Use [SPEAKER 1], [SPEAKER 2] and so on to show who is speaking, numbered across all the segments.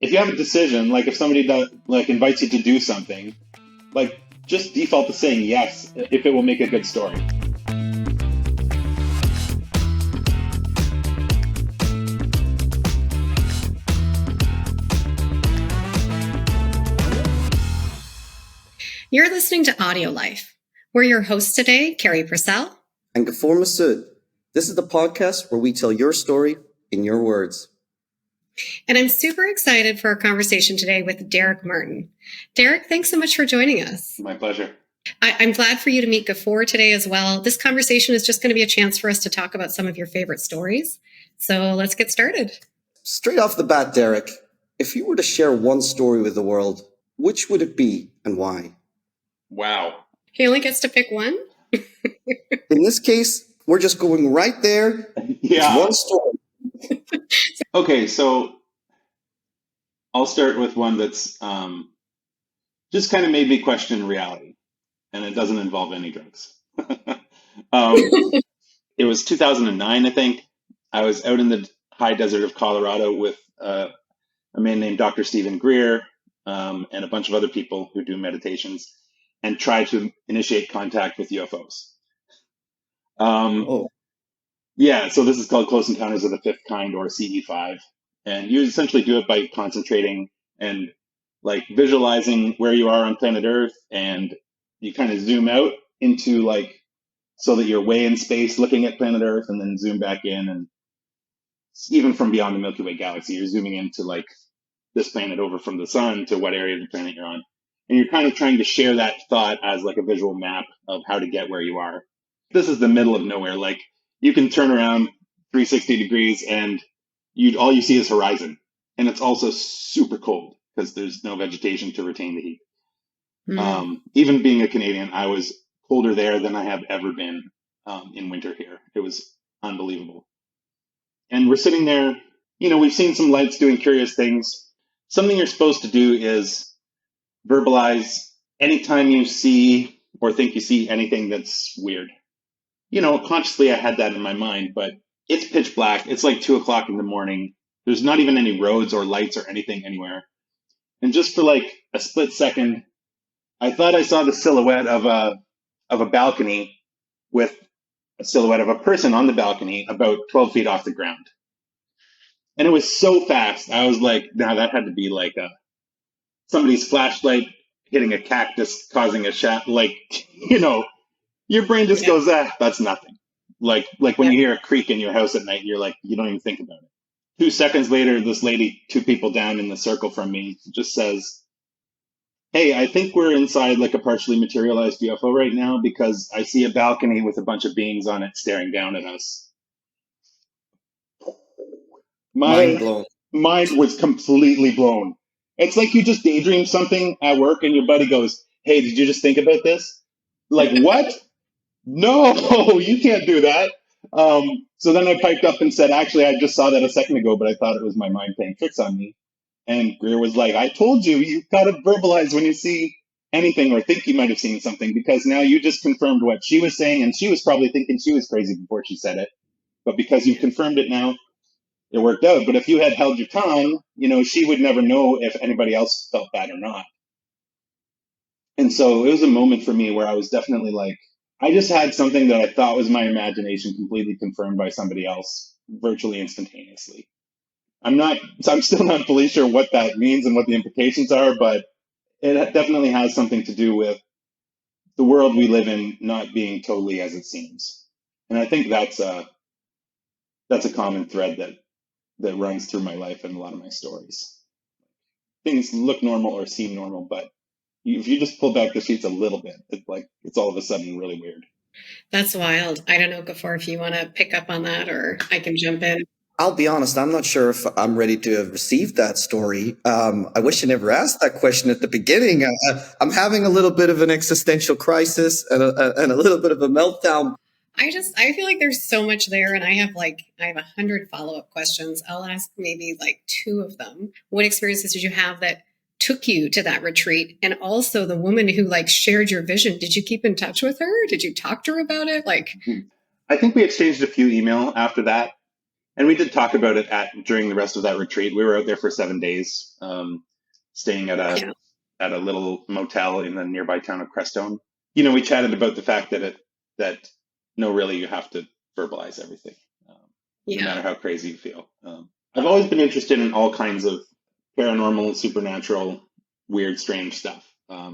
[SPEAKER 1] if you have a decision, like if somebody does, like invites you to do something, like just default to saying yes if it will make a good story.
[SPEAKER 2] You're listening to Audio Life. We're your hosts today, Carrie Purcell
[SPEAKER 3] and Gafour Masood. This is the podcast where we tell your story in your words.
[SPEAKER 2] And I'm super excited for our conversation today with Derek Martin. Derek, thanks so much for joining us.
[SPEAKER 1] My pleasure.
[SPEAKER 2] I'm glad for you to meet Gafour today as well. This conversation is just going to be a chance for us to talk about some of your favorite stories. So let's get started.
[SPEAKER 3] Straight off the bat, Derek, if you were to share one story with the world, which would it be and why?
[SPEAKER 1] Wow.
[SPEAKER 2] He only gets to pick one?
[SPEAKER 3] In this case, we're just going right there.
[SPEAKER 1] Yeah.
[SPEAKER 3] One story.
[SPEAKER 1] Okay, so I'll start with one that's just kind of made me question reality, and it doesn't involve any drugs. It was 2009, I think. I was out in the high desert of Colorado with a man named Dr. Stephen Greer and a bunch of other people who do meditations and try to initiate contact with UFOs. Yeah, so this is called Close Encounters of the Fifth Kind, or CE5. And you essentially do it by concentrating and like visualizing where you are on planet Earth, and you kind of zoom out into like, so that you're way in space looking at planet Earth, and then zoom back in, and even from beyond the Milky Way galaxy, you're zooming into like this planet over from the sun to what area of the planet you're on. And you're kind of trying to share that thought as like a visual map of how to get where you are. This is the middle of nowhere. Like you can turn around 360 degrees and all you see is horizon. And it's also super cold because there's no vegetation to retain the heat. Even being a Canadian, I was colder there than I have ever been in winter here. It was unbelievable. And we're sitting there, you know, we've seen some lights doing curious things. Something you're supposed to do is verbalize anytime you see or think you see anything that's weird. You know, consciously I had that in my mind, but it's pitch black. It's like 2:00 in the morning. There's not even any roads or lights or anything anywhere. And just for like a split second, I thought I saw the silhouette of a balcony with a silhouette of a person on the balcony about 12 feet off the ground. And it was so fast. I was like, now that had to be like somebody's flashlight hitting a cactus, causing a shot. Like, you know, your brain just goes, that's nothing. Like when you hear a creak in your house at night, you're like, you don't even think about it. 2 seconds later, this lady, 2 people down in the circle from me, just says, hey, I think we're inside like a partially materialized UFO right now because I see a balcony with a bunch of beings on it staring down at us.
[SPEAKER 3] Mind blown.
[SPEAKER 1] Mind was completely blown. It's like you just daydream something at work and your buddy goes, hey, did you just think about this? Like, what? No, you can't do that. So then I piped up and said, actually, I just saw that a second ago, but I thought it was my mind playing tricks on me. And Greer was like, I told you, you've got to verbalize when you see anything or think you might have seen something, because now you just confirmed what she was saying, and she was probably thinking she was crazy before she said it. But because you've confirmed it now, it worked out. But if you had held your tongue, you know, she would never know if anybody else felt that or not. And so it was a moment for me where I was definitely like, I just had something that I thought was my imagination completely confirmed by somebody else virtually instantaneously. I'm still not fully sure what that means and what the implications are, but it definitely has something to do with the world we live in not being totally as it seems. And I think that's a common thread that runs through my life and a lot of my stories. Things look normal or seem normal, but if you just pull back the sheets a little bit, it's all of a sudden really weird.
[SPEAKER 2] That's wild. I don't know, Gafour, if you want to pick up on that, or I can jump in.
[SPEAKER 3] I'll be honest, I'm not sure if I'm ready to have received that story. I wish I never asked that question at the beginning. I'm having a little bit of an existential crisis and a little bit of a meltdown.
[SPEAKER 2] I feel like there's so much there, and I have 100 follow-up questions. I'll ask maybe 2 of them. What experiences did you have that took you to that retreat? And also the woman who shared your vision, did you keep in touch with her? Did you talk to her about it?
[SPEAKER 1] I think we exchanged a few email after that. And we did talk about it during the rest of that retreat. We were out there for 7 days, staying at
[SPEAKER 2] Yeah.
[SPEAKER 1] a little motel in the nearby town of Crestone. We chatted about the fact that no, really, you have to verbalize everything, no matter
[SPEAKER 2] Yeah.
[SPEAKER 1] how crazy you feel. I've always been interested in all kinds of paranormal, supernatural, weird, strange stuff,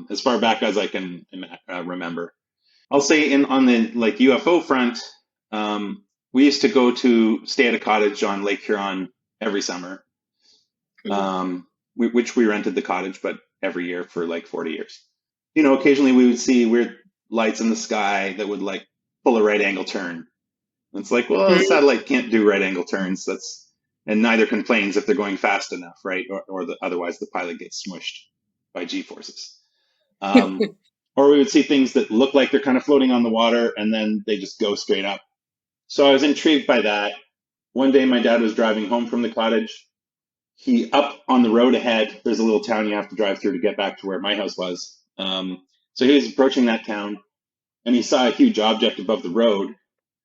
[SPEAKER 1] as far back as I can remember. I'll say on the like UFO front, um, we used to go to stay at a cottage on Lake Huron every summer,
[SPEAKER 2] Mm.
[SPEAKER 1] which we rented the cottage, but every year for like 40 years. Occasionally we would see weird lights in the sky that would like pull a right angle turn. And it's like, well, a
[SPEAKER 2] Mm.
[SPEAKER 1] satellite can't do right angle turns. And neither can planes if they're going fast enough, right? Otherwise the pilot gets smushed by G forces. Or we would see things that look like they're kind of floating on the water and then they just go straight up. So I was intrigued by that. One day my dad was driving home from the cottage. He up on the road ahead, there's a little town you have to drive through to get back to where my house was. So he was approaching that town and he saw a huge object above the road.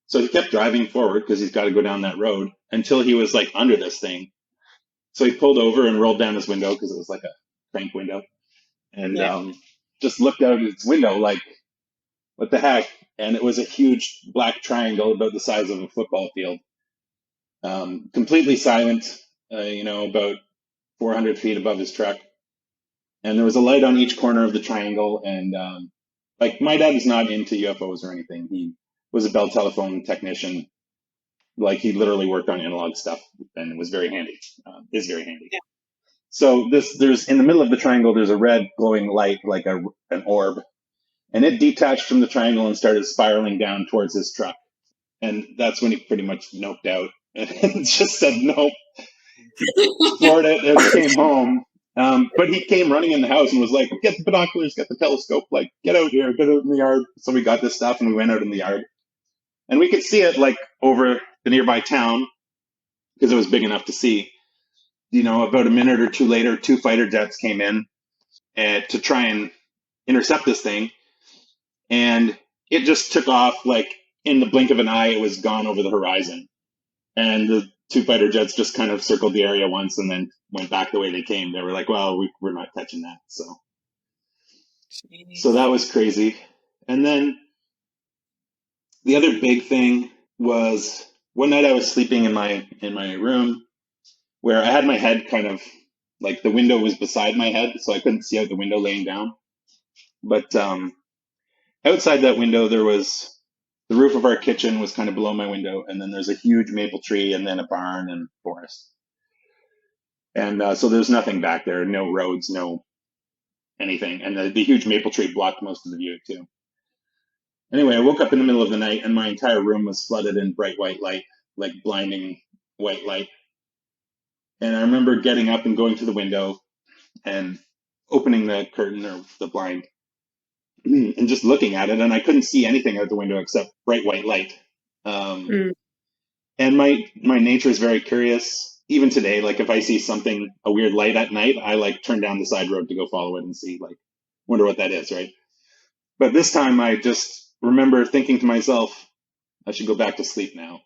[SPEAKER 1] So he kept driving forward because he's got to go down that road until he was like under this thing. So he pulled over and rolled down his window because it was like a crank window and
[SPEAKER 2] Yeah.
[SPEAKER 1] just looked out his window like, what the heck? And it was a huge black triangle about the size of a football field, completely silent, about 400 feet above his truck. And there was a light on each corner of the triangle. And like my dad is not into UFOs or anything. He was a Bell telephone technician. Like he literally worked on analog stuff and it was very handy, is very handy.
[SPEAKER 2] Yeah.
[SPEAKER 1] So there's in the middle of the triangle, there's a red glowing light, like an orb. And it detached from the triangle and started spiraling down towards his truck. And that's when he pretty much noped out and just said, nope, floored it and came home. But he came running in the house and was like, get the binoculars, get the telescope, like, get out here, get out in the yard. So we got this stuff and we went out in the yard. And we could see it like over the nearby town because it was big enough to see. About a minute or two later, 2 fighter jets came in to try and intercept this thing. And it just took off like in the blink of an eye, it was gone over the horizon. And the 2 fighter jets just kind of circled the area once and then went back the way they came. They were like, well, we're not touching that. So
[SPEAKER 2] Jeez.
[SPEAKER 1] that was crazy. And then the other big thing was one night I was sleeping in my room where I had my head kind of like the window was beside my head, so I couldn't see out the window laying down. But outside that window, there was the roof of our kitchen was kind of below my window, and then there's a huge maple tree, and then a barn and forest. And so there's nothing back there, no roads, no anything. And the huge maple tree blocked most of the view too. Anyway, I woke up in the middle of the night and my entire room was flooded in bright white light, like blinding white light. And I remember getting up and going to the window and opening the curtain or the blind and just looking at it. And I couldn't see anything out the window except bright white light. Um,
[SPEAKER 2] Mm.
[SPEAKER 1] and my nature is very curious. Even today, like if I see something, a weird light at night, I like turn down the side road to go follow it and see, like, wonder what that is, right? But this time I just remember thinking to myself, I should go back to sleep now.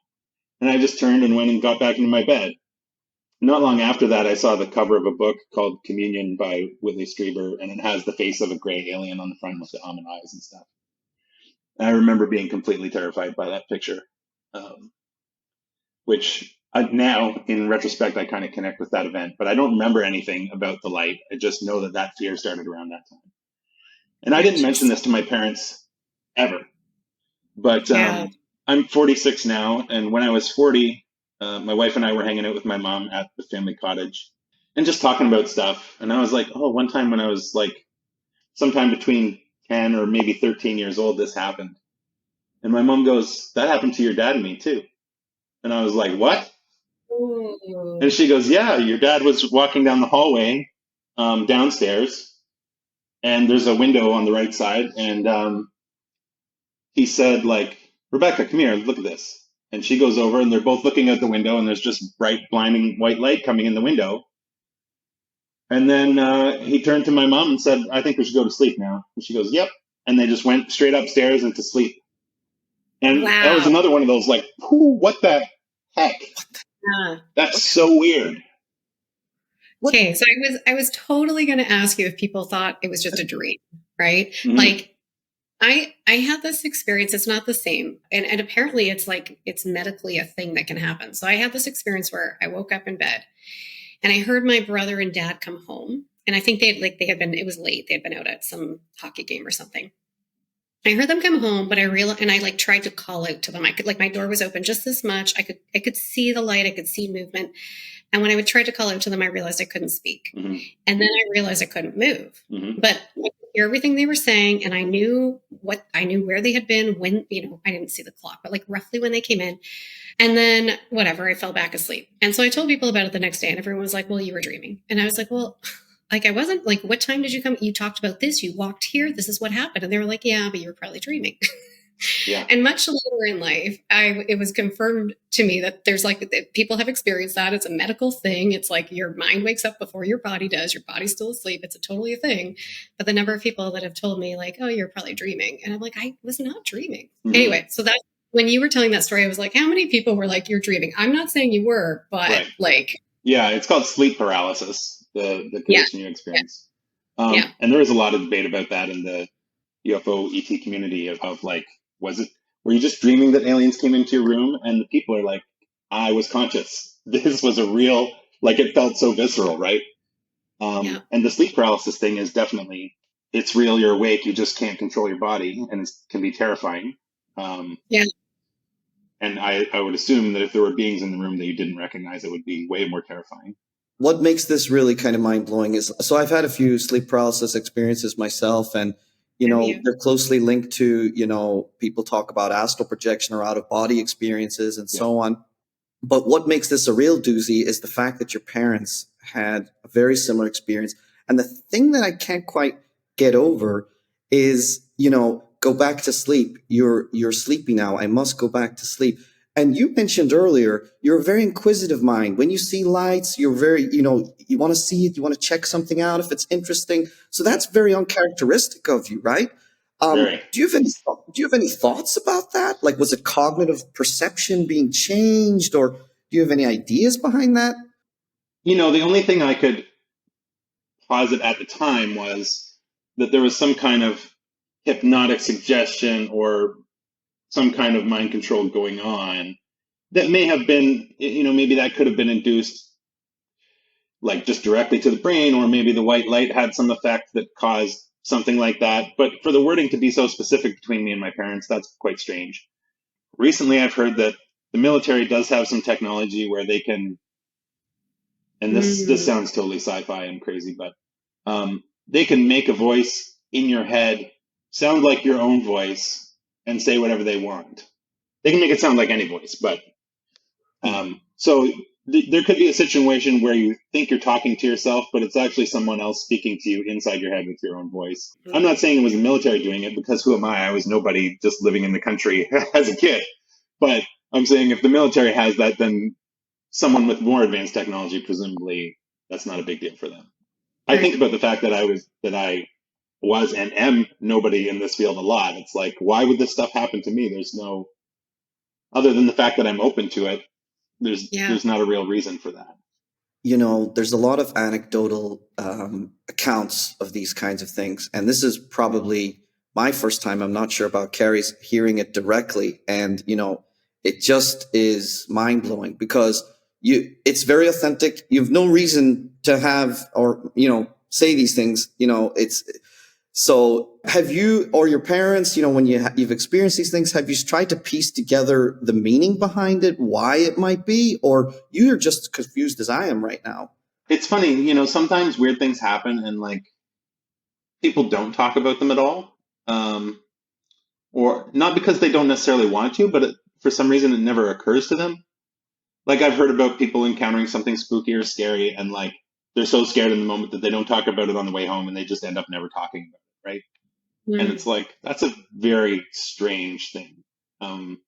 [SPEAKER 1] And I just turned and went and got back into my bed. Not long after that, I saw the cover of a book called Communion by Whitley Strieber, and it has the face of a gray alien on the front with the almond eyes and stuff. And I remember being completely terrified by that picture, which now, in retrospect, I kind of connect with that event, but I don't remember anything about the light. I just know that fear started around that time. And I didn't mention
[SPEAKER 2] Interesting.
[SPEAKER 1] this to my parents ever, but
[SPEAKER 2] Yeah.
[SPEAKER 1] I'm 46 now, and when I was 40, my wife and I were hanging out with my mom at the family cottage and just talking about stuff. And I was like, oh, one time when I was like sometime between 10 or maybe 13 years old, this happened. And my mom goes, that happened to your dad and me too. And I was like, what? And
[SPEAKER 2] Ooh.
[SPEAKER 1] she goes, yeah, your dad was walking down the hallway downstairs, and there's a window on the right side. And he said, like, Rebecca, come here, look at this. And she goes over, and they're both looking out the window, and there's just bright, blinding white light coming in the window. And then he turned to my mom and said, I think we should go to sleep now. And she goes, yep. And they just went straight upstairs and to sleep. And that was
[SPEAKER 2] Wow.
[SPEAKER 1] another one of those, like, what the heck?
[SPEAKER 2] Yeah.
[SPEAKER 1] That's so weird.
[SPEAKER 3] What?
[SPEAKER 2] Okay, so I was totally going to ask you if people thought it was just a dream, right?
[SPEAKER 1] Mm-hmm.
[SPEAKER 2] Like I had this experience. It's not the same, and apparently it's like it's medically a thing that can happen. So I had this experience where I woke up in bed and I heard my brother and dad come home, and I think they had been, it was late. They had been out at some hockey game or something. I heard them come home, but I realized, and I like tried to call out to them. I could, like, my door was open just this much. I could see the light. I could see movement. And when I would try to call out to them, I realized I couldn't speak.
[SPEAKER 1] Mm-hmm.
[SPEAKER 2] And then I realized I couldn't move.
[SPEAKER 1] Mm-hmm.
[SPEAKER 2] But I could hear everything they were saying, and I knew where they had been when, I didn't see the clock, but like roughly when they came in. And then whatever, I fell back asleep. And so I told people about it the next day, and everyone was like, "Well, you were dreaming." And I was like, "Well, like I wasn't. Like, what time did you come? You talked about this. You walked here. This is what happened." And they were like, "Yeah, but you were probably dreaming."
[SPEAKER 1] Yeah.
[SPEAKER 2] And much later in life, it was confirmed to me that there's like that people have experienced that. It's a medical thing. It's like your mind wakes up before your body does. Your body's still asleep. It's totally a thing. But the number of people that have told me like, "Oh, you're probably dreaming," and I'm like, I was not dreaming.
[SPEAKER 1] Mm-hmm.
[SPEAKER 2] Anyway, so that when you were telling that story, I was like, how many people were like, "You're dreaming"? I'm not saying you were, but
[SPEAKER 1] Right.
[SPEAKER 2] like,
[SPEAKER 1] yeah, it's called sleep paralysis, the condition you experience.
[SPEAKER 2] Yeah.
[SPEAKER 1] And there is a lot of debate about that in the UFO ET community of like, were you just dreaming that aliens came into your room? And the people are like, I was conscious. This was a real, like, it felt so visceral, right?
[SPEAKER 2] Yeah.
[SPEAKER 1] And the sleep paralysis thing is definitely, it's real. You're awake. You just can't control your body, and it can be terrifying.
[SPEAKER 2] Yeah.
[SPEAKER 1] And I would assume that if there were beings in the room that you didn't recognize, it would be way more terrifying.
[SPEAKER 3] What makes this really kind of mind blowing is, so I've had a few sleep paralysis experiences myself, and they're closely linked to, people talk about astral projection or out of body experiences and so on. But what makes this a real doozy is the fact that your parents had a very similar experience. And the thing that I can't quite get over is, go back to sleep. You're sleepy now. I must go back to sleep. And you mentioned earlier, you're a very inquisitive mind. When you see lights, you're very, you want to see it, you want to check something out if it's interesting. So that's very uncharacteristic of you, right?
[SPEAKER 1] Very.
[SPEAKER 3] Do you have any thoughts about that? Like, was it cognitive perception being changed, or do you have any ideas behind that?
[SPEAKER 1] The only thing I could posit at the time was that there was some kind of hypnotic suggestion or some kind of mind control going on that may have been, maybe that could have been induced like just directly to the brain, or maybe the white light had some effect that caused something like that. But for the wording to be so specific between me and my parents, that's quite strange. Recently, I've heard that the military does have some technology where they can, and this sounds totally sci-fi and crazy, but they can make a voice in your head sound like your own voice and say whatever they want. They can make it sound like any voice, but so there could be a situation where you think you're talking to yourself, but it's actually someone else speaking to you inside your head with your own voice. I'm not saying it was the military doing it, because who am I? I was nobody just living in the country as a kid. But I'm saying if the military has that, then someone with more advanced technology, presumably, that's not a big deal for them. I think about the fact that I was and am nobody in this field a lot. It's like, why would this stuff happen to me? There's no, other than the fact that I'm open to it, there's not a real reason for that.
[SPEAKER 3] There's a lot of anecdotal accounts of these kinds of things. And this is probably my first time, I'm not sure about Carrie's, hearing it directly. And, it just is mind blowing because it's very authentic. You have no reason to have, or, say these things, so have you or your parents, when you've experienced these things, have you tried to piece together the meaning behind it, why it might be, or you're just confused as I am right now?
[SPEAKER 1] It's funny, sometimes weird things happen and like people don't talk about them at all. Or not because they don't necessarily want to, but for some reason it never occurs to them. Like I've heard about people encountering something spooky or scary and like they're so scared in the moment that they don't talk about it on the way home and they just end up never talking about it, right? And it's like, that's a very strange thing. Do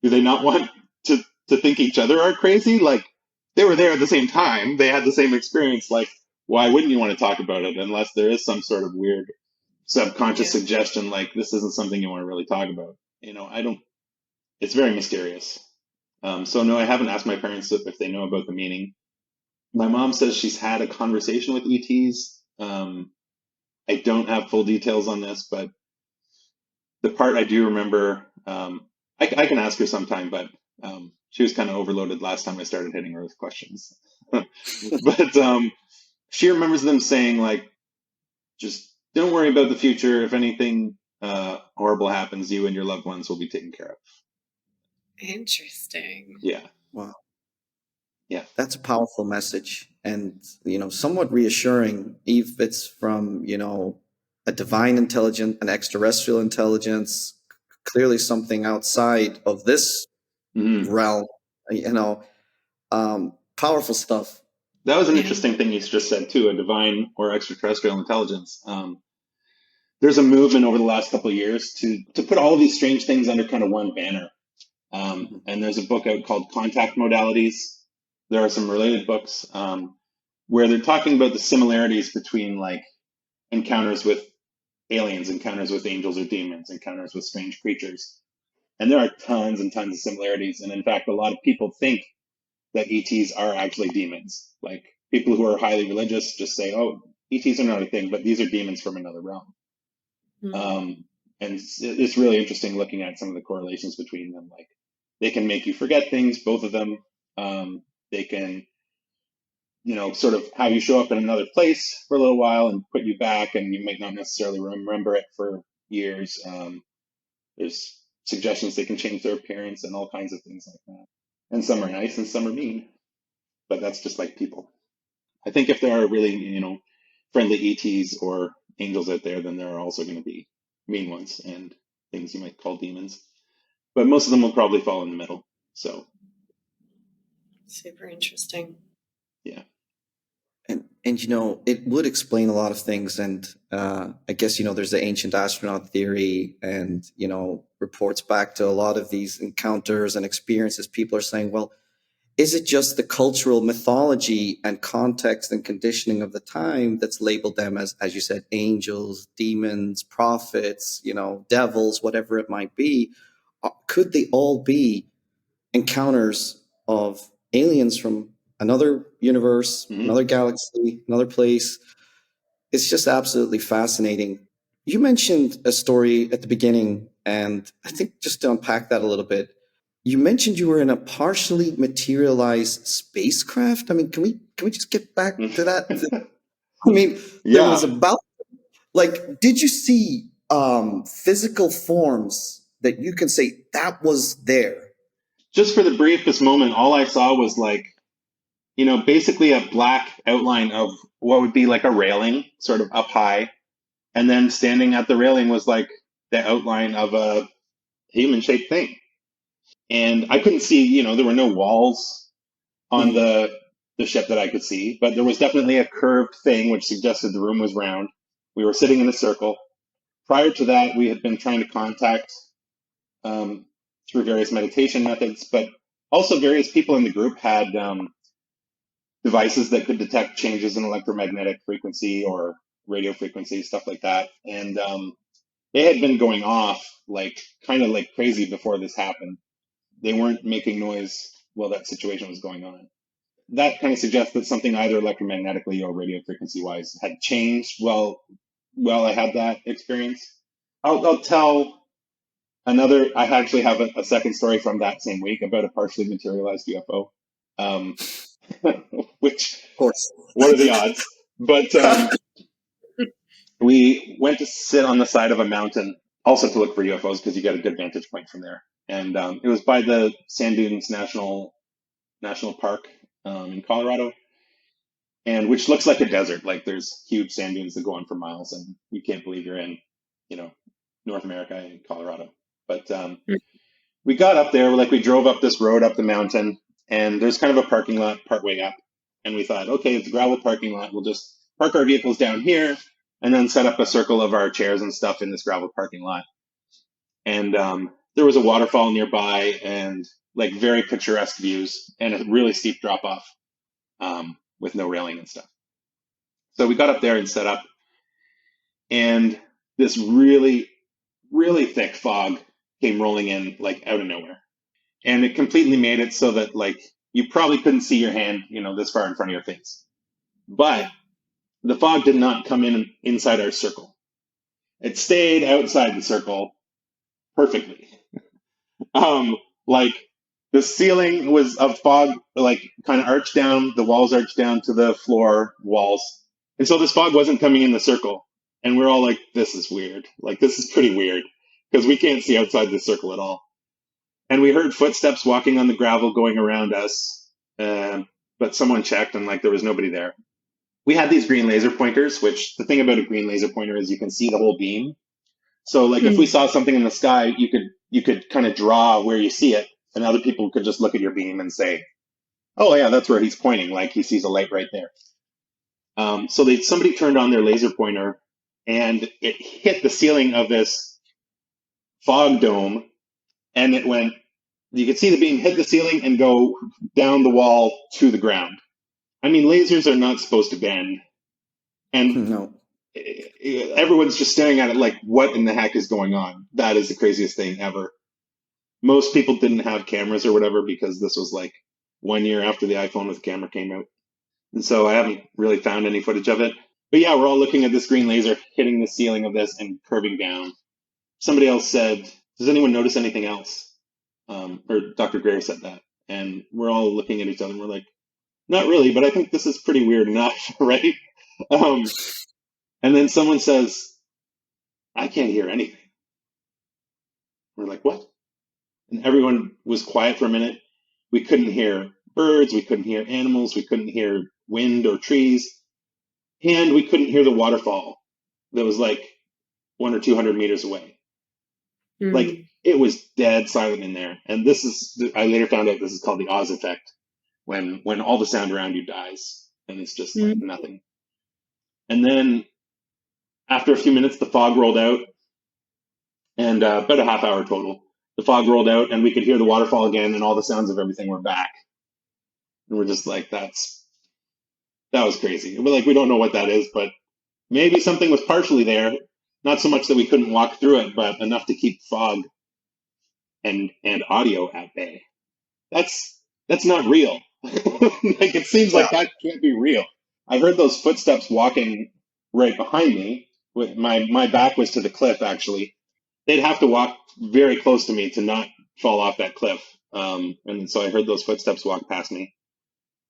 [SPEAKER 1] they not want to think each other are crazy? Like, they were there at the same time. They had the same experience. Like, why wouldn't you want to talk about it unless there is some sort of weird subconscious suggestion, like, this isn't something you want to really talk about? I don't, it's very mysterious. So no, I haven't asked my parents if they know about the meaning. My mom says she's had a conversation with ETs. I don't have full details on this, but the part I do remember, I can ask her sometime, but she was kind of overloaded last time I started hitting her with questions. But she remembers them saying, like, just don't worry about the future. If anything horrible happens, you and your loved ones will be taken care of.
[SPEAKER 2] Interesting.
[SPEAKER 1] Yeah.
[SPEAKER 3] Wow.
[SPEAKER 1] Yeah.
[SPEAKER 3] That's a powerful message, and somewhat reassuring, if it's from a divine intelligence, an extraterrestrial intelligence, clearly something outside of this
[SPEAKER 1] Hmm.
[SPEAKER 3] realm. Powerful stuff.
[SPEAKER 1] That was an
[SPEAKER 2] Yeah.
[SPEAKER 1] interesting thing you just said too, a divine or extraterrestrial intelligence. There's a movement over the last couple of years to put all of these strange things under kind of one banner.
[SPEAKER 3] Mhm.
[SPEAKER 1] And there's a book out called Contact Modalities. There are some related books where they're talking about the similarities between like encounters with aliens, encounters with angels or demons, encounters with strange creatures. And there are tons and tons of similarities. And in fact, a lot of people think that ETs are actually demons. Like people who are highly religious just say, oh, ETs are not a thing, but these are demons from another realm.
[SPEAKER 2] Mm.
[SPEAKER 1] Um, and it's really interesting looking at some of the correlations between them. Like they can make you forget things, both of them. They can, sort of have you show up in another place for a little while and put you back, and you might not necessarily remember it for years. There's suggestions they can change their appearance and all kinds of things like that. And some are nice and some are mean, but that's just like people. I think if there are really, friendly ETs or angels out there, then there are also going to be mean ones and things you might call demons. But most of them will probably fall in the middle. So,
[SPEAKER 2] Super interesting.
[SPEAKER 1] yeah.
[SPEAKER 3] And it would explain a lot of things. And I guess there's the ancient astronaut theory, and reports back to a lot of these encounters and experiences. People are saying, well, is it just the cultural mythology and context and conditioning of the time that's labeled them as you said, angels, demons, prophets, devils, whatever it might be? Could they all be encounters of aliens from another universe,
[SPEAKER 1] Hmm.
[SPEAKER 3] another galaxy, another place? It's just absolutely fascinating. You mentioned a story at the beginning, and I think just to unpack that a little bit, you mentioned you were in a partially materialized spacecraft. I mean, can we just get back to that? I mean, there was
[SPEAKER 1] Yeah.
[SPEAKER 3] about, like, did you see physical forms that you can say that was there?
[SPEAKER 1] Just for the briefest moment, all I saw was like, basically a black outline of what would be like a railing sort of up high. And then standing at the railing was like the outline of a human shaped thing. And I couldn't see, there were no walls on
[SPEAKER 3] Mhm.
[SPEAKER 1] the ship that I could see, but there was definitely a curved thing which suggested the room was round. We were sitting in a circle. Prior to that, we had been trying to contact um, through various meditation methods, but also various people in the group had devices that could detect changes in electromagnetic frequency or radio frequency, stuff like that. And they had been going off like kind of like crazy before this happened. They weren't making noise while that situation was going on. That kind of suggests that something either electromagnetically or radio frequency wise had changed while I had that experience. I'll tell another. I actually have a second story from that same week about a partially materialized UFO, um, which
[SPEAKER 3] Of course.
[SPEAKER 1] what are the odds? But we went to sit on the side of a mountain, also to look for UFOs because you get a good vantage point from there. And it was by the Sand Dunes National Park in Colorado, and which looks like a desert. Like there's huge sand dunes that go on for miles, and you can't believe you're in, you know, North America in Colorado. But we got up there, like we drove up this road up the mountain, and there's kind of a parking lot partway up, and we thought, okay, it's a gravel parking lot. We'll just park our vehicles down here, and then set up a circle of our chairs and stuff in this gravel parking lot. And there was a waterfall nearby, and like very picturesque views, and a really steep drop off with no railing and stuff. So we got up there and set up, and this really, really thick fog came rolling in like out of nowhere. and it completely made it so that like you probably couldn't see your hand, this far in front of your face. But the fog did not come inside our circle. It stayed outside the circle perfectly. Like the ceiling was of fog, like kind of arched down, the walls arched down to the floor walls. And so this fog wasn't coming in the circle. And we're all like, this is weird. Like, this is pretty weird because we can't see outside the circle at all. And we heard footsteps walking on the gravel going around us. But someone checked and like there was nobody there. We had these green laser pointers, which the thing about a green laser pointer is you can see the whole beam. So like if we saw something in the sky, you could kind of draw where you see it, and other people could just look at your beam and say, "Oh yeah, that's where he's pointing. Like he sees a light right there." So somebody turned on their laser pointer, and it hit the ceiling of this fog dome, and it went. You could see the beam hit the ceiling and go down the wall to the ground. I mean, lasers are not supposed to bend, and
[SPEAKER 3] No.
[SPEAKER 1] everyone's just staring at it like, what in the heck is going on? That is the craziest thing ever. Most people didn't have cameras or whatever because this was like 1 year after the iPhone with a camera came out. And so I haven't really found any footage of it. But yeah, we're all looking at this green laser hitting the ceiling of this and curving down. Somebody else said, does anyone notice anything else? Or Dr. Greer said that. And we're all looking at each other and we're like, not really, but I think this is pretty weird enough, right? And then someone says, I can't hear anything. We're like, what? And everyone was quiet for a minute. We couldn't hear birds. We couldn't hear animals. We couldn't hear wind or trees. And we couldn't hear the waterfall that was like 100 or 200 meters away. Like it was dead silent in there. And I later found out this is called the Oz effect, when all the sound around you dies and it's just like nothing. And then after a few minutes, the fog rolled out, and about a half hour total. The fog rolled out, and we could hear the waterfall again, and all the sounds of everything were back. And we're just like, that was crazy. We're like, we don't know what that is, but maybe something was partially there. Not so much that we couldn't walk through it, but enough to keep fog and audio at bay. That's not real. Like it seems like that can't be real. I heard those footsteps walking right behind me. My back was to the cliff, actually. They'd have to walk very close to me to not fall off that cliff. And so I heard those footsteps walk past me.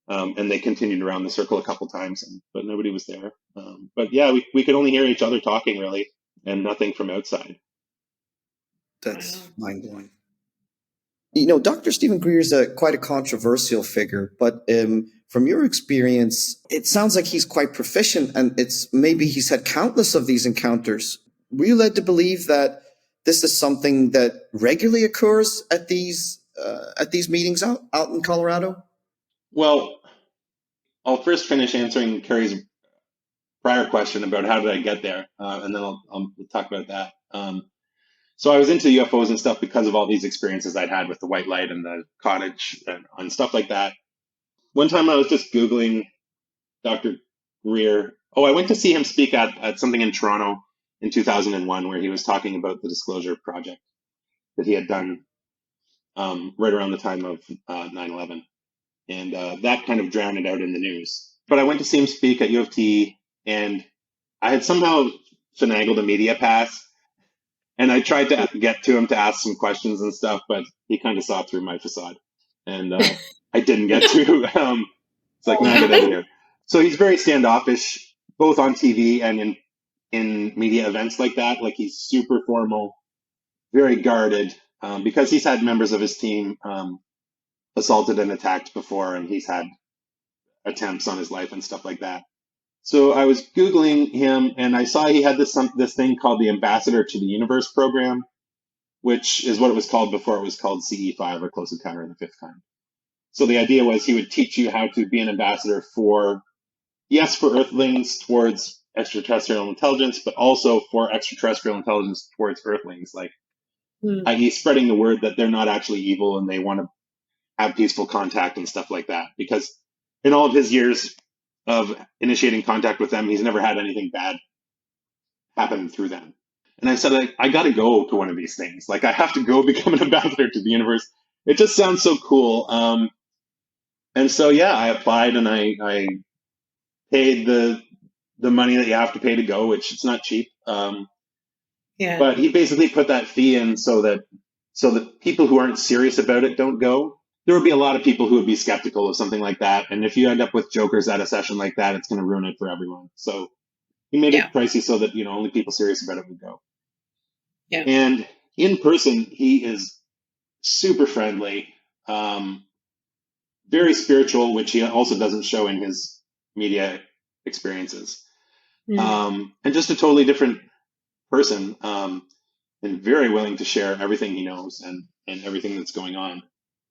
[SPEAKER 1] And they continued around the circle a couple times, but nobody was there. But yeah, we could only hear each other talking, really, and nothing from outside.
[SPEAKER 3] That's mind-blowing. Dr. Stephen Greer is quite a controversial figure, but from your experience, it sounds like he's quite proficient, and maybe he's had countless of these encounters. Were you led to believe that this is something that regularly occurs at these meetings out in Colorado? Well,
[SPEAKER 1] I'll first finish answering Carrie's prior question about how did I get there, and then I'll talk about that. So I was into UFOs and stuff because of all these experiences I'd had with the white light and the cottage and stuff like that. One time I was just Googling Dr. Greer. Oh, I went to see him speak at something in Toronto in 2001 where he was talking about the Disclosure Project that he had done right around the time of 9/11. And that kind of drowned it out in the news. But I went to see him speak at U of T, and I had somehow finagled a media pass. And I tried to get to him to ask some questions and stuff, but he kind of saw through my facade. And I didn't get to. It's like, nah, get out of here. So he's very standoffish, both on TV and in media events like that. Like he's super formal, very guarded, because he's had members of his team assaulted and attacked before, and he's had attempts on his life and stuff like that. So I was Googling him, and I saw he had this thing called the Ambassador to the Universe program, which is what it was called before it was called CE5 or Close Encounter of the Fifth Kind. So the idea was he would teach you how to be an ambassador for Earthlings towards extraterrestrial intelligence, but also for extraterrestrial intelligence towards Earthlings, like i.e. spreading the word that they're not actually evil and they want to have peaceful contact and stuff like that. Because in all of his years of initiating contact with them, he's never had anything bad happen through them. And I said, I got to go to one of these things. Like, I have to go become an ambassador to the universe it just sounds so cool. And so yeah, I applied and I paid the money that you have to pay to go, which it's not cheap.
[SPEAKER 2] Yeah.
[SPEAKER 1] But he basically put that fee in so that people who aren't serious about it don't go. There would be a lot of people who would be skeptical of something like that, and if you end up with jokers at a session like that, it's going to ruin it for everyone. So he made
[SPEAKER 2] Yeah.
[SPEAKER 1] it pricey so that only people serious about it would go.
[SPEAKER 2] Yeah.
[SPEAKER 1] And in person, he is super friendly, um, very spiritual, which he also doesn't show in his media experiences,
[SPEAKER 2] Mm.
[SPEAKER 1] and just a totally different person. And very willing to share everything he knows and everything that's going on.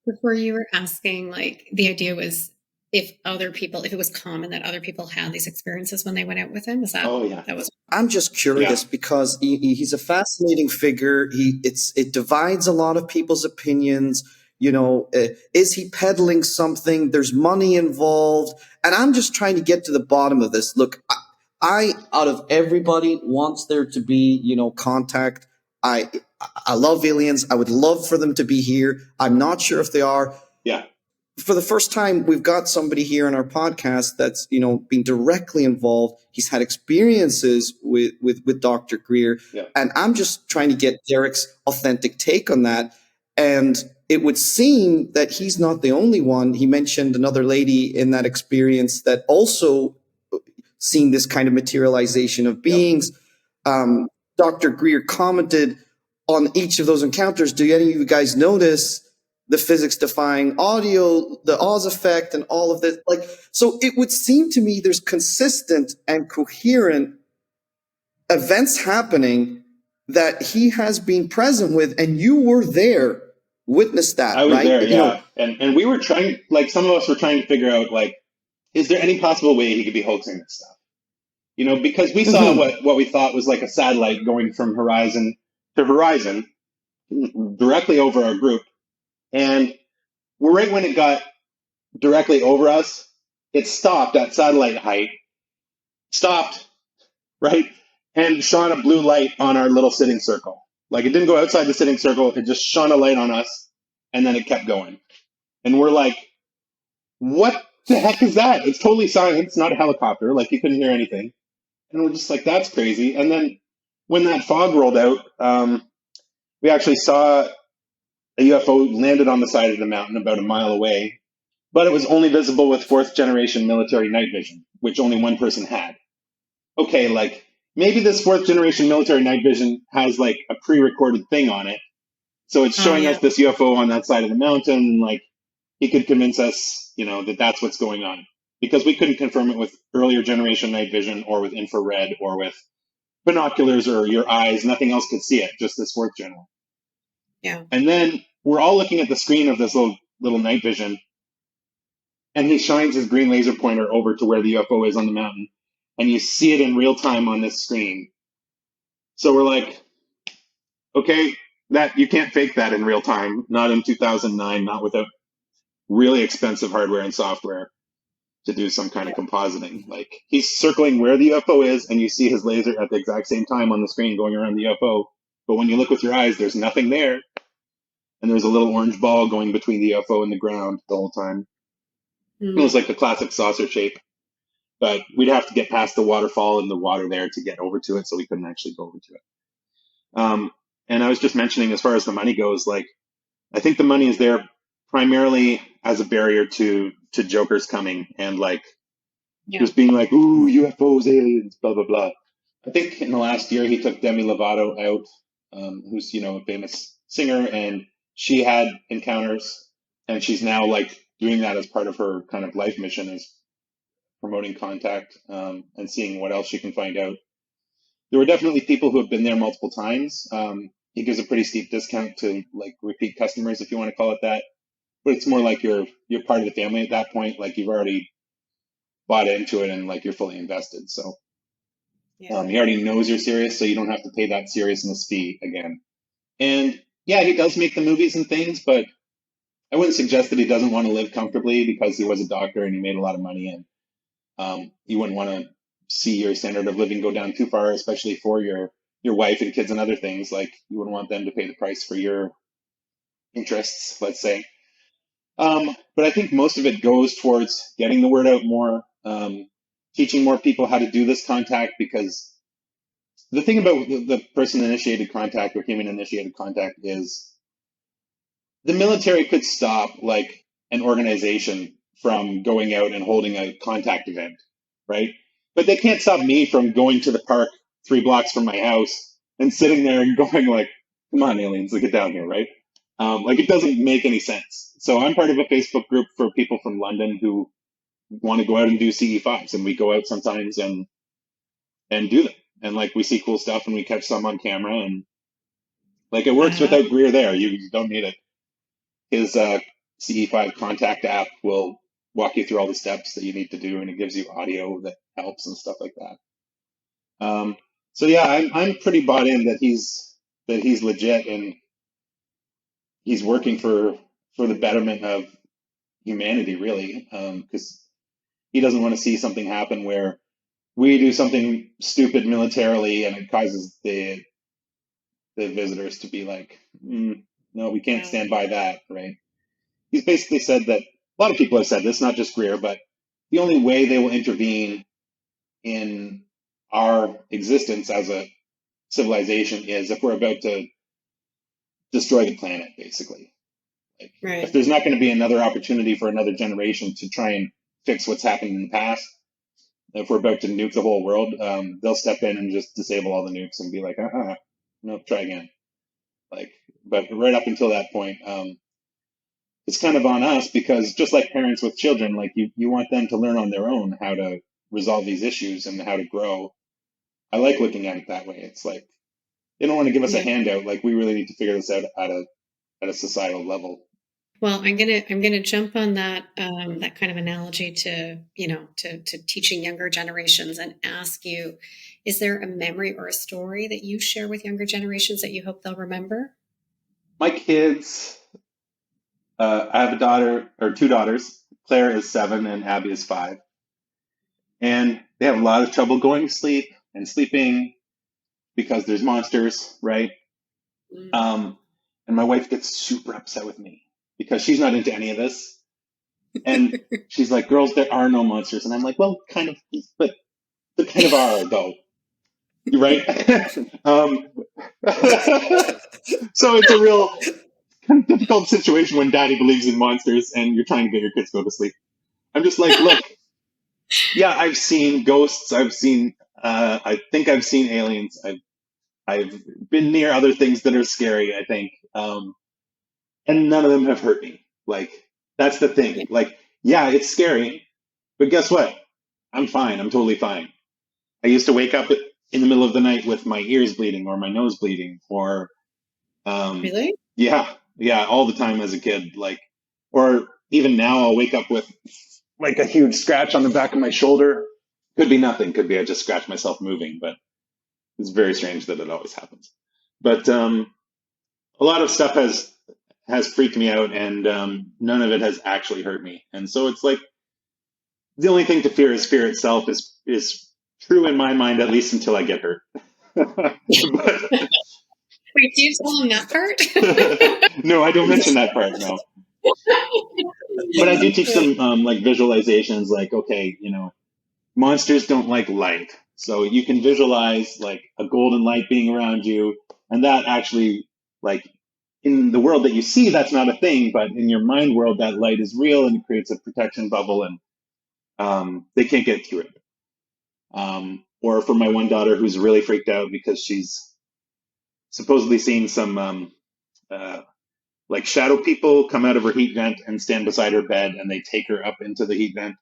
[SPEAKER 2] Before you were asking, like the idea was if it was common that other people had these experiences when they went out with him. Is
[SPEAKER 1] Oh yeah,
[SPEAKER 2] that was?
[SPEAKER 3] I'm just
[SPEAKER 1] yeah.
[SPEAKER 3] curious because he's a fascinating figure. It divides a lot of people's opinions. Is he peddling something? There's money involved, and I'm just trying to get to the bottom of this. Look, I out of everybody wants there to be contact. I I love aliens. I would love for them to be here. I'm not sure if they are.
[SPEAKER 1] Yeah.
[SPEAKER 3] For the first time, we've got somebody here in our podcast that's been directly involved. He's had experiences with Dr. Greer,
[SPEAKER 1] Yeah.
[SPEAKER 3] and I'm just trying to get Derek's authentic take on that. And it would seem that he's not the only one. He mentioned another lady in that experience that also seen this kind of materialization of
[SPEAKER 1] Yep.
[SPEAKER 3] beings. Dr. Greer commented on each of those encounters. Do any of you guys notice the physics defying audio, the Oz effect, and all of this? So it would seem to me there's consistent and coherent events happening that he has been present with, and you were there, witnessed
[SPEAKER 1] I
[SPEAKER 3] that,
[SPEAKER 1] was
[SPEAKER 3] right?
[SPEAKER 1] there, yeah. And we were trying, like, some of us were trying to figure out, like, is there any possible way he could be hoaxing this stuff? Because we saw
[SPEAKER 3] Mhm.
[SPEAKER 1] what we thought was like a satellite going from horizon to horizon directly over our group. And right when it got directly over us, it stopped at satellite height, stopped, right? And shone a blue light on our little sitting circle. Like, it didn't go outside the sitting circle, it just shone a light on us, and then it kept going. And we're like, what the heck is that? It's totally science, not a helicopter. Like, you couldn't hear anything. And we're just like, that's crazy. And then when that fog rolled out, we actually saw a UFO landed on the side of the mountain about a mile away, but it was only visible with fourth generation military night vision, which only one person had. Okay, like, maybe this fourth generation military night vision has like a pre-recorded thing on it. So it's
[SPEAKER 2] Oh
[SPEAKER 1] showing
[SPEAKER 2] yeah.
[SPEAKER 1] us this UFO on that side of the mountain, and like, he could convince us, that that's what's going on, because we couldn't confirm it with earlier generation night vision or with infrared or with binoculars or your eyes. Nothing else could see it, just this fourth general.
[SPEAKER 2] Yeah.
[SPEAKER 1] And then we're all looking at the screen of this little night vision, and he shines his green laser pointer over to where the UFO is on the mountain, and you see it in real time on this screen. So we're like, okay, that you can't fake that in real time, not in 2009, not without really expensive hardware and software to do some kind of compositing. Like, he's circling where the UFO is, and you see his laser at the exact same time on the screen going around the UFO. But when you look with your eyes, there's nothing there, and there's a little orange ball going between the UFO and the ground the whole time. It was
[SPEAKER 2] Mm.
[SPEAKER 1] like the classic saucer shape, but we'd have to get past the waterfall and the water there to get over to it, so we couldn't actually go over to it. And I was just mentioning, as far as the money goes, like, I think the money is there primarily as a barrier to jokers coming and like
[SPEAKER 2] Yeah.
[SPEAKER 1] just being like, ooh, UFOs, aliens, blah blah blah. I think in the last year he took Demi Lovato out, who's a famous singer, and she had encounters, and she's now like doing that as part of her kind of life mission, is promoting contact, and seeing what else she can find out. There were definitely people who have been there multiple times. He gives a pretty steep discount to like repeat customers, if you want to call it that. But it's more like you're part of the family at that point. Like, you've already bought into it and like you're fully invested. So
[SPEAKER 2] Yeah.
[SPEAKER 1] he already knows you're serious, so you don't have to pay that seriousness fee again. And yeah, he does make the movies and things, but I wouldn't suggest that he doesn't want to live comfortably because he was a doctor and he made a lot of money, and you wouldn't want to see your standard of living go down too far, especially for your wife and kids and other things. Like, you wouldn't want them to pay the price for your interests, let's say. But I think most of it goes towards getting the word out more, teaching more people how to do this contact, because the thing about the person initiated contact or human initiated contact is the military could stop like an organization from going out and holding a contact event, right? But they can't stop me from going to the park 3 blocks from my house and sitting there and going like, come on, aliens, get down here, right? Like it doesn't make any sense. So I'm part of a Facebook group for people from London who want to go out and do CE5s, and we go out sometimes and do them. And like we see cool stuff and we catch some on camera, and like it works without Greer there. You don't need it. His CE5 contact app will walk you through all the steps that you need to do, and it gives you audio that helps and stuff like that. So yeah, I'm pretty bought in that he's legit, and he's working for the betterment of humanity, really, because he doesn't want to see something happen where we do something stupid militarily and it causes the visitors to be like, no, we can't stand by that, right? He's basically said that, a lot of people have said this, not just Greer, but the only way they will intervene in our existence as a civilization is if we're about to destroy the planet, basically. Like, if there's not going to be another opportunity for another generation to try and fix what's happened in the past, if we're about to nuke the whole world, they'll step in and just disable all the nukes and be like, no, try again. Like, but right up until that point, it's kind of on us, because just like parents with children, like you want them to learn on their own how to resolve these issues and how to grow. I like looking at it that way. It's like, they don't want to give us a handout. Like, we really need to figure this out at a societal level.
[SPEAKER 2] Well, I'm gonna jump on that that kind of analogy to to teaching younger generations and ask you, is there a memory or a story that you share with younger generations that you hope they'll remember?
[SPEAKER 1] My kids, I have a daughter, or 2 daughters. Claire is 7 and Abby is 5, and they have a lot of trouble going to sleep and sleeping because there's monsters, right? And my wife gets super upset with me because she's not into any of this. And she's like, girls, there are no monsters. And I'm like, well, kind of, but there kind of are, though. You're right. So it's a real kind of difficult situation when daddy believes in monsters and you're trying to get your kids to go to sleep. I'm just like, look, yeah, I've seen ghosts. I've seen, I think I've seen aliens. I've been near other things that are scary, I think. And none of them have hurt me. Like, that's the thing. Like, yeah, it's scary, but guess what? I'm fine. I'm totally fine. I used to wake up in the middle of the night with my ears bleeding or my nose bleeding, or
[SPEAKER 2] really?
[SPEAKER 1] Yeah, all the time as a kid. Like, or even now, I'll wake up with like a huge scratch on the back of my shoulder. Could be nothing. Could be I just scratched myself moving, but it's very strange that it always happens. But a lot of stuff has freaked me out, and none of it has actually hurt me. And so it's like, the only thing to fear is fear itself is true in my mind, at least until I get hurt. But,
[SPEAKER 2] wait, do you tell them that part?
[SPEAKER 1] No, I don't mention that part, no. But I do teach them like visualizations, like, okay, monsters don't like light. So you can visualize like a golden light being around you, and that actually, like, in the world that you see, that's not a thing, but in your mind world, that light is real and it creates a protection bubble, and they can't get through it. Or for my one daughter who's really freaked out because she's supposedly seen some like shadow people come out of her heat vent and stand beside her bed, and they take her up into the heat vent.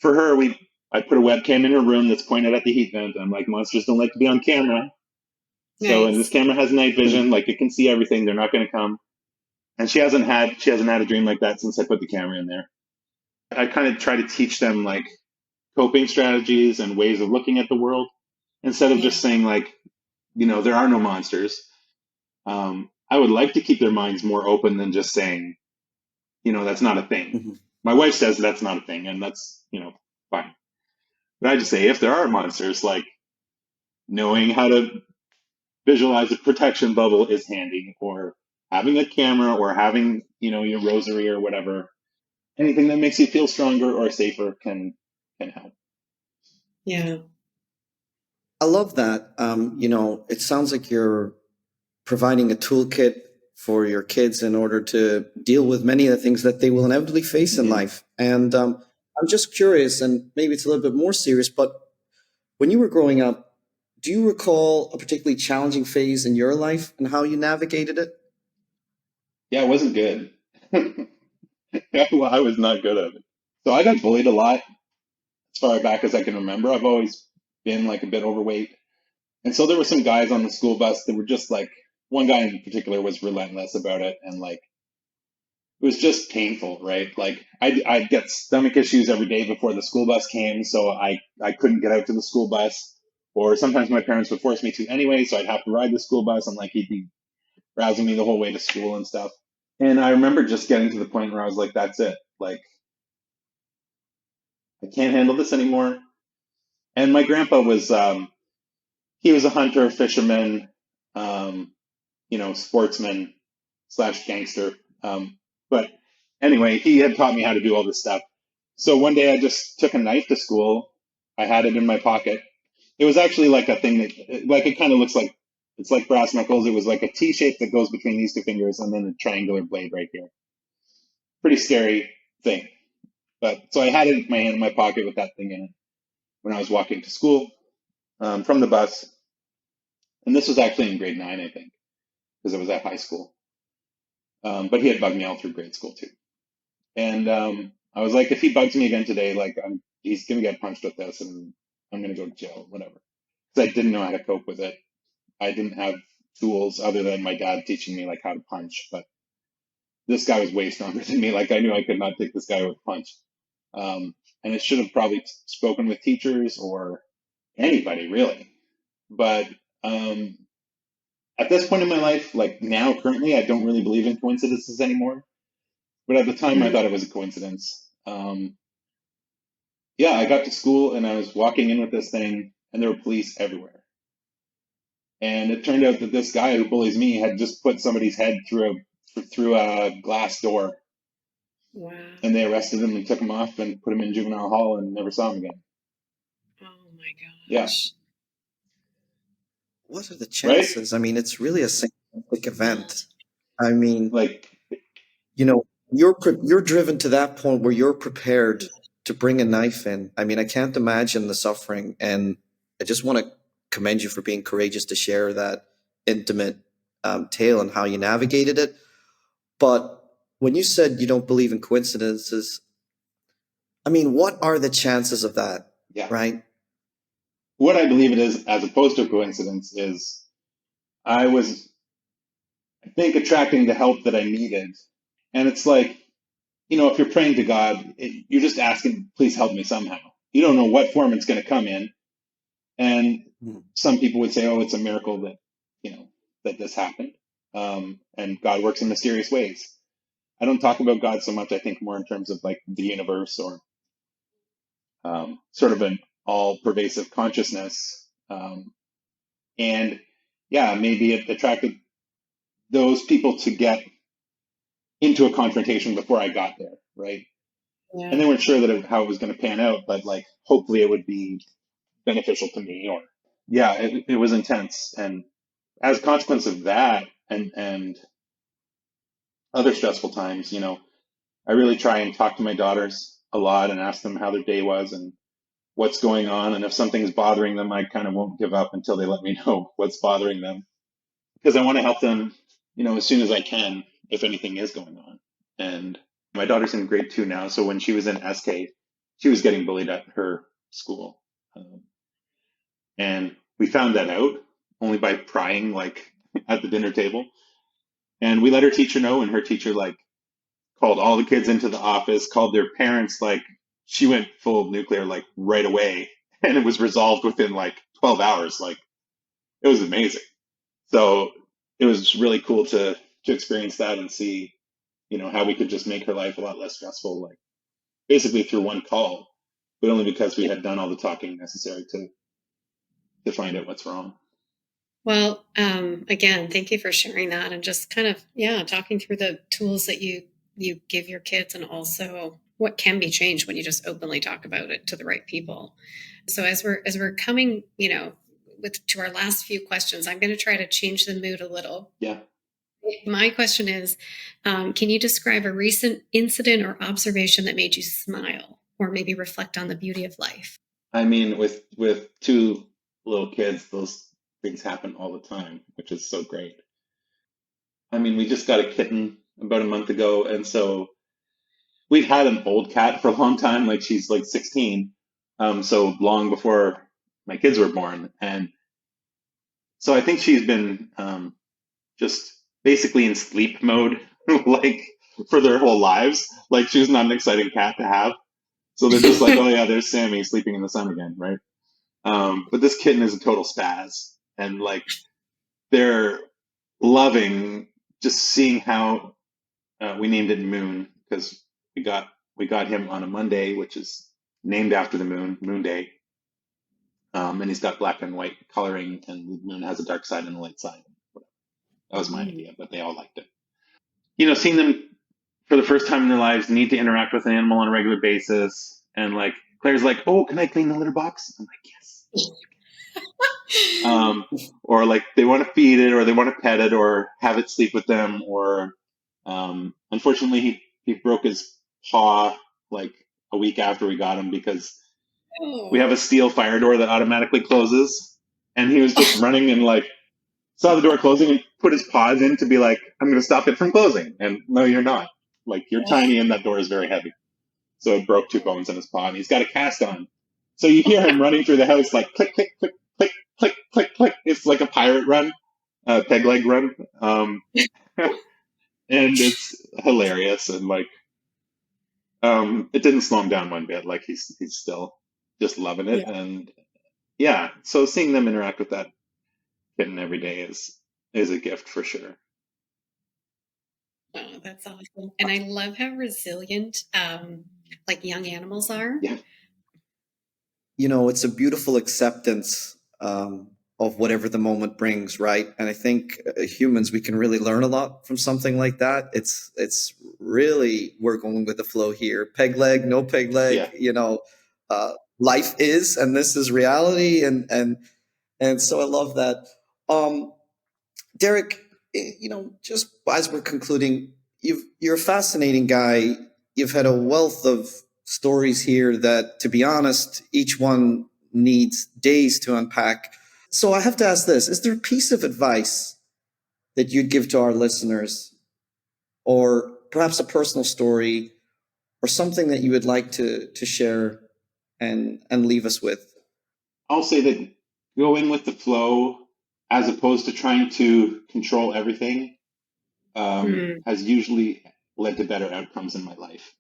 [SPEAKER 1] For her, I put a webcam in her room that's pointed at the heat vent. I'm like, monsters don't like to be on camera. Nice. So, and this camera has night vision, like it can see everything. They're not going to come. And she hasn't had a dream like that since I put the camera in there. I kind of try to teach them like coping strategies and ways of looking at the world, instead of just saying like, there are no monsters. I would like to keep their minds more open than just saying, that's not a thing. Mm-hmm. My wife says that's not a thing, and that's, fine. But I just say, if there are monsters, like knowing how to visualize a protection bubble is handy, or having a camera, or having, your rosary or whatever. Anything that makes you feel stronger or safer can help.
[SPEAKER 2] Yeah.
[SPEAKER 3] I love that. It sounds like you're providing a toolkit for your kids in order to deal with many of the things that they will inevitably face in life. And I'm just curious, and maybe it's a little bit more serious, but when you were growing up, do you recall a particularly challenging phase in your life and how you navigated it?
[SPEAKER 1] Yeah, it wasn't good. Well, I was not good at it. So I got bullied a lot as far back as I can remember. I've always been like a bit overweight. And so there were some guys on the school bus that were just like, one guy in particular was relentless about it. And like, it was just painful, right? Like I'd get stomach issues every day before the school bus came. So I couldn't get out to the school bus, or sometimes my parents would force me to anyway. So I'd have to ride the school bus, and like, he'd be rousing me the whole way to school and stuff. And I remember just getting to the point where I was like, that's it. Like, I can't handle this anymore. And my grandpa was, he was a hunter, fisherman, um, sportsman slash gangster. But anyway, he had taught me how to do all this stuff. So one day I just took a knife to school. I had it in my pocket. It was actually like a thing that, like, it kind of looks like, it's like brass knuckles. It was like a T shape that goes between these two fingers, and then a triangular blade right here. Pretty scary thing. But so I had it in my hand in my pocket with that thing in it when I was walking to school, from the bus. And this was actually in grade 9, I think, because it was at high school. But he had bugged me all through grade school too. And I was like, if he bugs me again today, like, he's gonna get punched with this, and I'm gonna go to jail, whatever. Because I didn't know how to cope with it. I didn't have tools other than my dad teaching me like how to punch. But this guy was way stronger than me. Like, I knew I could not take this guy with a punch. And it should have probably spoken with teachers or anybody really. But at this point in my life, like now, currently, I don't really believe in coincidences anymore. But at the time, I
[SPEAKER 2] Mm.
[SPEAKER 1] thought it was a coincidence. Yeah, I got to school and I was walking in with this thing, and there were police everywhere. And it turned out that this guy who bullies me had just put somebody's head through a glass door,
[SPEAKER 2] Wow.
[SPEAKER 1] and they arrested him and took him off and put him in juvenile hall and never saw him again.
[SPEAKER 2] Oh my
[SPEAKER 1] Yeah,
[SPEAKER 2] gosh.
[SPEAKER 3] What are the
[SPEAKER 1] right?
[SPEAKER 3] chances? I mean, it's really a synchronistic event. I mean,
[SPEAKER 1] Like,
[SPEAKER 3] you're driven to that point where you're prepared to bring a knife in. I mean, I can't imagine the suffering, and I just want to commend you for being courageous to share that intimate tale and how you navigated it. But when you said you don't believe in coincidences, I mean, what are the chances of that,
[SPEAKER 1] yeah.
[SPEAKER 3] right?
[SPEAKER 1] What I believe it is, as opposed to a coincidence, is I was, I think, attracting the help that I needed. And it's like, if you're praying to God, you're just asking, please help me somehow. You don't know what form it's going to come in. And
[SPEAKER 3] Mm.
[SPEAKER 1] some people would say, oh, it's a miracle that, that this happened. And God works in mysterious ways. I don't talk about God so much. I think more in terms of like the universe, or sort of an all pervasive consciousness. And yeah, maybe it attracted those people to get into a confrontation before I got there, right? And they
[SPEAKER 2] Yeah.
[SPEAKER 1] weren't sure how it was going to pan out, but like, hopefully it would be beneficial to me. Or yeah, it was intense. And as a consequence of that, and other stressful times, I really try and talk to my daughters a lot and ask them how their day was and what's going on. And if something's bothering them, I kind of won't give up until they let me know what's bothering them, because I want to help them, as soon as I can, if anything is going on. And my daughter's in grade 2 now. So when she was in SK, she was getting bullied at her school. And we found that out only by prying, like, at the dinner table. And we let her teacher know, and her teacher, like, called all the kids into the office, called their parents. Like, she went full nuclear, like, right away. And it was resolved within like 12 hours. Like, it was amazing. So it was really cool to experience that and see, how we could just make her life a lot less stressful, like basically through one call, but only because we
[SPEAKER 2] Yeah.
[SPEAKER 1] had done all the talking necessary to find out what's wrong.
[SPEAKER 2] Well, again, thank you for sharing that and just kind of, talking through the tools that you give your kids and also what can be changed when you just openly talk about it to the right people. So as we're coming, with to our last few questions, I'm going to try to change the mood a little.
[SPEAKER 1] Yeah.
[SPEAKER 2] My question is, can you describe a recent incident or observation that made you smile or maybe reflect on the beauty of life?
[SPEAKER 1] I mean, with two little kids, those things happen all the time, which is so great. I mean, we just got a kitten about a month ago, and so we've had an old cat for a long time. Like she's like 16, so long before my kids were born, and so I think she's been just basically in sleep mode, like for their whole lives. Like she's not an exciting cat to have, so they're just like, oh yeah, there's Sammy sleeping in the sun again, right? But this kitten is a total spaz, and like they're loving just seeing how we named it Moon because we got him on a Monday, which is named after the moon, Moon Day. And he's got black and white coloring, and the moon has a dark side and a light side. That was my idea, but they all liked it. You know, seeing them for the first time in their lives need to interact with an animal on a regular basis, and like Claire's like, "Oh, can I clean the litter box?" I'm like, "Yes." Or like they want to feed it, or they want to pet it, or have it sleep with them, or unfortunately he broke his paw like a week after we got him because we have a steel fire door that automatically closes, and he was just running and like saw the door closing and put his paws in to be like, I'm going to stop it from closing. And no, you're not. Like you're tiny and that door is very heavy. So it broke two bones in his paw, and he's got a cast on. So you hear him running through the house like click, click, click, click, click, click, click. It's like a pirate run, peg leg run. And it's hilarious. And like, it didn't slow him down one bit. Like he's still just loving it.
[SPEAKER 2] Yeah.
[SPEAKER 1] And yeah, so seeing them interact with that kitten every day is a gift for sure.
[SPEAKER 2] Oh, that's awesome. And I love how resilient like young animals are.
[SPEAKER 1] Yeah.
[SPEAKER 3] It's a beautiful acceptance of whatever the moment brings, right? And I think humans, we can really learn a lot from something like that. It's really, we're going with the flow here. Peg leg, no peg leg.
[SPEAKER 1] Yeah.
[SPEAKER 3] Life is, and this is reality, and so I love that. Derek, just as we're concluding, you're a fascinating guy. You've had a wealth of stories here that, to be honest, each one needs days to unpack. So I have to ask this: is there a piece of advice that you'd give to our listeners, or perhaps a personal story, or something that you would like to share and leave us with?
[SPEAKER 1] I'll say that going with the flow as opposed to trying to control everything has usually led to better outcomes in my life.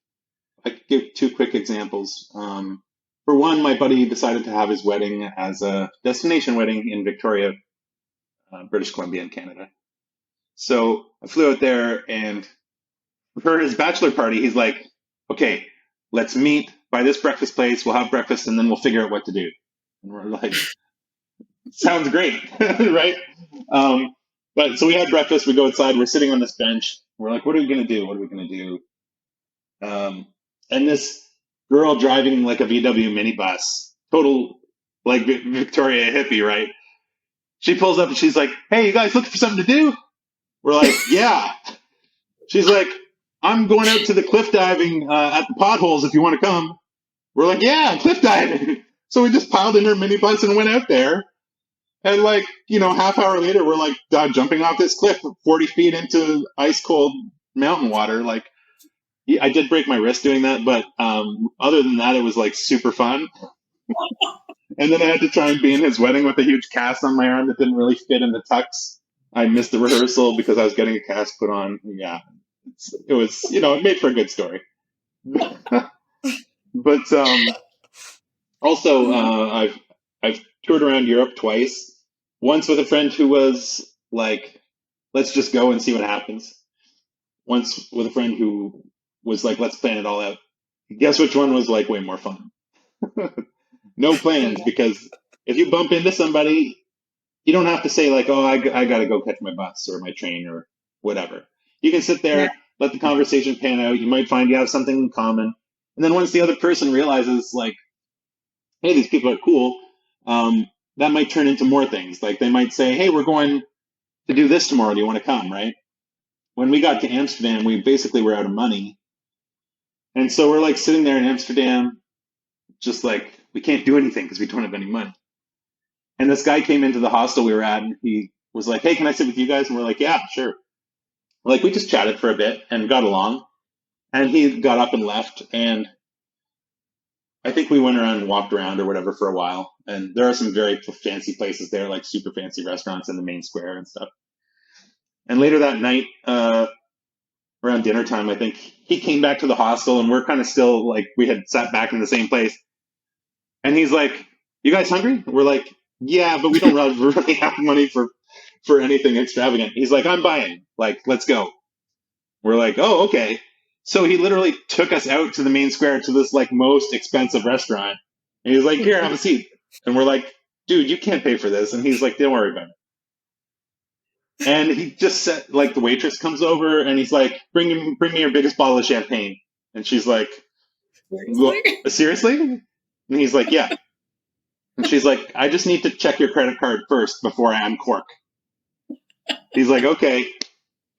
[SPEAKER 1] I could give two quick examples. For one, my buddy decided to have his wedding as a destination wedding in Victoria, British Columbia in Canada. So I flew out there, and for his bachelor party, he's like, okay, let's meet by this breakfast place. We'll have breakfast, and then we'll figure out what to do. And we're like, sounds great, right? But so we had breakfast. We go outside. We're sitting on this bench. We're like, what are we going to do? What are we going to do? And this girl driving like a VW minibus, total like Victoria hippie, right? She pulls up and she's like, hey, you guys looking for something to do? We're like, yeah. She's like, I'm going out to the cliff diving at the potholes if you want to come. We're like, yeah, cliff diving. So we just piled in her minibus and went out there. And like, half hour later, we're like jumping off this cliff 40 feet into ice cold mountain water. Like, I did break my wrist doing that, but other than that, it was like super fun. And then I had to try and be in his wedding with a huge cast on my arm that didn't really fit in the tux. I missed the rehearsal because I was getting a cast put on. Yeah, it was, it made for a good story. But also, I've toured around Europe twice. Once with a friend who was like, let's just go and see what happens. Once with a friend who was like, let's plan it all out. Guess which one was like way more fun? No plans, because if you bump into somebody, you don't have to say like, oh, I got to go catch my bus or my train or whatever. You can sit
[SPEAKER 2] Yeah.
[SPEAKER 1] there, let the conversation pan out. You might find you have something in common. And then once the other person realizes like, hey, these people are cool, that might turn into more things. Like they might say, hey, we're going to do this tomorrow. Do you want to come? Right. When we got to Amsterdam, we basically were out of money. And so we're like sitting there in Amsterdam, just like, we can't do anything because we don't have any money. And this guy came into the hostel we were at and he was like, hey, can I sit with you guys? And we're like, yeah, sure. Like we just chatted for a bit and got along. And he got up and left. And I think we went around and walked around or whatever for a while. And there are some very fancy places there, like super fancy restaurants in the main square and stuff. And later that night, around dinner time, I think he came back to the hostel and we're kind of still like, we had sat back in the same place. And he's like, you guys hungry? We're like, yeah, but we don't really have money for anything extravagant. He's like, I'm buying. Like, let's go. We're like, oh, okay. So he literally took us out to the main square to this like most expensive restaurant. And he's like, here, have a seat. And we're like, dude, you can't pay for this. And he's like, don't worry about it. And he just said, like, the waitress comes over and he's like, bring me your biggest bottle of champagne. And she's like, seriously? And he's like, yeah. And she's like, I just need to check your credit card first before I uncork. He's like, okay.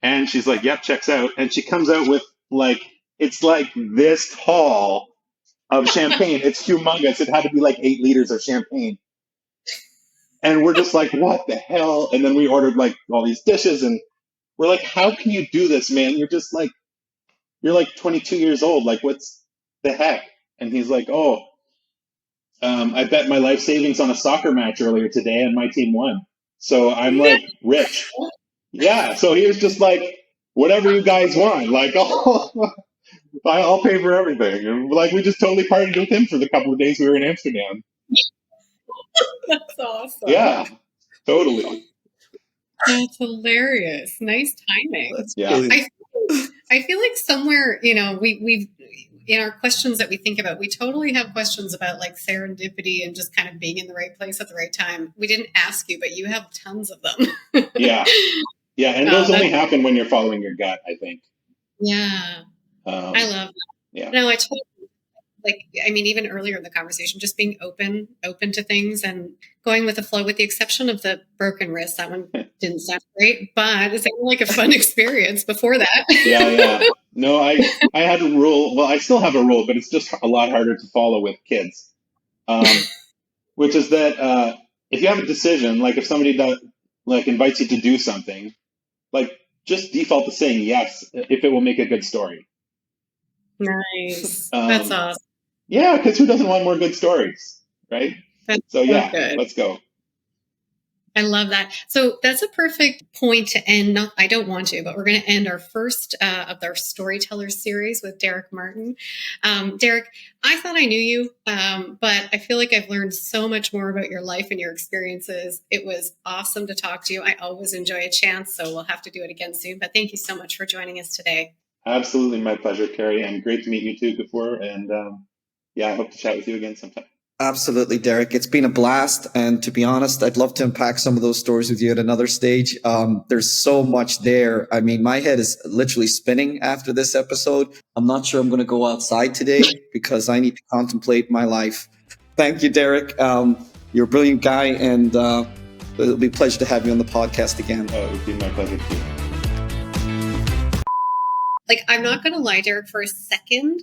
[SPEAKER 1] And she's like, yep, checks out. And she comes out with like, it's like this tall of champagne. It's humongous. It had to be like 8 liters of champagne. And we're just like, what the hell? And then we ordered like all these dishes and we're like, how can you do this, man? You're just like, you're like 22 years old. Like, what's the heck? And he's like, oh, I bet my life savings on a soccer match earlier today and my team won. So I'm like rich. Yeah. So he was just like, whatever you guys want, like, oh, I'll pay for everything. And like, we just totally partied with him for the couple of days we were in Amsterdam.
[SPEAKER 2] That's awesome.
[SPEAKER 1] Yeah, totally.
[SPEAKER 2] That's hilarious. Nice timing.
[SPEAKER 3] Yeah. Really...
[SPEAKER 2] I feel like somewhere, you know, we've in our questions that we think about, we totally have questions about like serendipity and just kind of being in the right place at the right time. We didn't ask you, but you have tons of them.
[SPEAKER 1] Yeah. And those only happen when you're following your gut, I think.
[SPEAKER 2] Yeah. I love that.
[SPEAKER 1] Yeah.
[SPEAKER 2] No, I totally, like, I mean, even earlier in the conversation, just being open to things and going with the flow, with the exception of the broken wrist. That one didn't sound great, but it sounded like a fun experience before that.
[SPEAKER 1] Yeah. No, I had a rule. Well, I still have a rule, but it's just a lot harder to follow with kids. Which is that if you have a decision, like if somebody invites you to do something, like just default to saying yes if it will make a good story.
[SPEAKER 2] Nice. That's awesome.
[SPEAKER 1] Yeah, because who doesn't want more good stories, right?
[SPEAKER 2] That's
[SPEAKER 1] so yeah,
[SPEAKER 2] good.
[SPEAKER 1] Let's go.
[SPEAKER 2] I love that. So that's a perfect point to end. I don't want to, but we're going to end our first of our Storyteller series with Derek Martin. Derek, I thought I knew you, but I feel like I've learned so much more about your life and your experiences. It was awesome to talk to you. I always enjoy a chance, so we'll have to do it again soon. But thank you so much for joining us today.
[SPEAKER 1] Absolutely, my pleasure, Carrie, and great to meet you too before. And I hope to chat with you again sometime.
[SPEAKER 3] Absolutely, Derek. It's been a blast. And to be honest, I'd love to unpack some of those stories with you at another stage. There's so much there. I mean, my head is literally spinning after this episode. I'm not sure I'm going to go outside today because I need to contemplate my life. Thank you, Derek. You're a brilliant guy, and it'll be a pleasure to have you on the podcast again.
[SPEAKER 1] It would be my pleasure too.
[SPEAKER 2] Like, I'm not going to lie, Derek, for a second.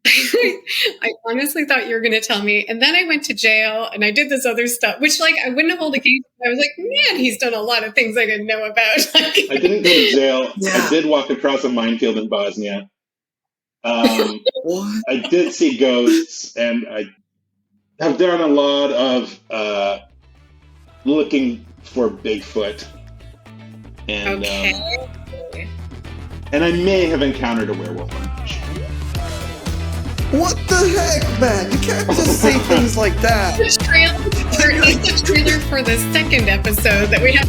[SPEAKER 2] I honestly thought you were going to tell me. And then I went to jail and I did this other stuff, which like I wouldn't have held a case. I was like, man, he's done a lot of things I didn't know about.
[SPEAKER 1] I didn't go to jail. Yeah. I did walk across a minefield in Bosnia. I did see ghosts, and I have done a lot of looking for Bigfoot. And and I may have encountered a werewolf on the show.
[SPEAKER 3] What the heck, man? You can't just say things like that.
[SPEAKER 2] He's the trailer for the second episode that we have.